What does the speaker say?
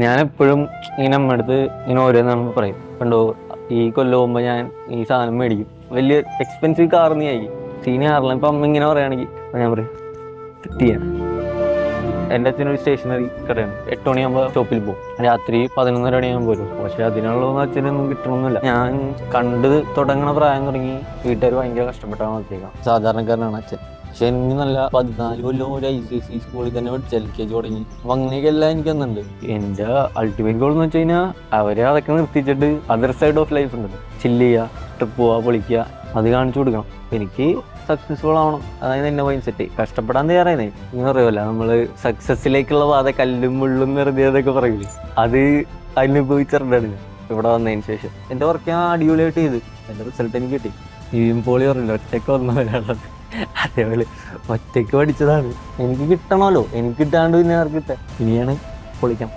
ഞാനെപ്പോഴും ഇങ്ങനെ നമ്മുടെ അടുത്ത് ഇങ്ങനെ ഓരോന്ന് പറയും, കണ്ടോ ഈ കൊല്ലം പോകുമ്പോൾ ഞാൻ ഈ സാധനം മേടിക്കും, വലിയ എക്സ്പെൻസീവ് കാർ നീ ആയിരിക്കും സീനിയറില്ല. ഇപ്പം അമ്മ ഇങ്ങനെ പറയുകയാണെങ്കിൽ ഞാൻ പറയും സെറ്റ് ചെയ്യാൻ. എൻ്റെ അച്ഛനൊരു സ്റ്റേഷനറി കടയാണ്. 8 മണിയാകുമ്പോൾ ഷോപ്പിൽ പോകും, രാത്രി 11:30 മണിയാകുമ്പോൾ വരും. പക്ഷെ അതിനുള്ളതൊന്നും അച്ഛനൊന്നും കിട്ടണമെന്നില്ല. ഞാൻ കണ്ട് തുടങ്ങണ പ്രായം തുടങ്ങി വീട്ടുകാർ ഭയങ്കര കഷ്ടപ്പെട്ടാണ് വളർത്തിയേക്കാം. സാധാരണക്കാരനാണ് അച്ഛൻ. പക്ഷെ എനിക്ക് നല്ല 14 കൊല്ലം ഒരു ICSE സ്കൂളിൽ തന്നെ പഠിച്ച LKG തുടങ്ങി. അപ്പം അങ്ങനെയൊക്കെ എല്ലാം എനിക്കൊന്നുണ്ട്. എൻ്റെ അൾട്ടിമേറ്റ് ഗോൾ എന്ന് വെച്ച് കഴിഞ്ഞാൽ അവരെ അതൊക്കെ നിർത്തിച്ചിട്ട് അതർ സൈഡ് ഓഫ് ലൈഫ് ഉണ്ട്, ചില്ല് ചെയ്യുക, ട്രിപ്പ് പോവുക, പൊളിക്കുക, അത് കാണിച്ചു കൊടുക്കണം. എനിക്ക് സക്സസ്ഫുൾ ആവണം, അതായത് എൻ്റെ മൈൻഡ് സെറ്റ്. കഷ്ടപ്പെടാൻ തയ്യാറായിരുന്നേ. ഇങ്ങനെ പറയുമല്ലോ നമ്മൾ സക്സസ്സിലേക്കുള്ള പാത കല്ലും മുള്ളും നിറഞ്ഞതൊക്കെ പറയില്ലേ, അത് അനുഭവിച്ചിട്ടുണ്ടാണ് ഇവിടെ വന്നതിന് ശേഷം. എൻ്റെ വർക്ക് ഞാൻ അടിപൊളിയായിട്ട് ചെയ്ത് എൻ്റെ റിസൾട്ട് എനിക്ക് കിട്ടി. പോളി പറഞ്ഞില്ല ഒറ്റയ്ക്ക് വന്നവരാണത്, അതേപോലെ ഒറ്റയ്ക്ക് പഠിച്ചതാണ്. എനിക്ക് കിട്ടണമല്ലോ, എനിക്ക് കിട്ടാണ്ട് പിന്നെ ആർക്ക് കിട്ടാൻ. ഇനിയാണ് പൊളിക്കാം.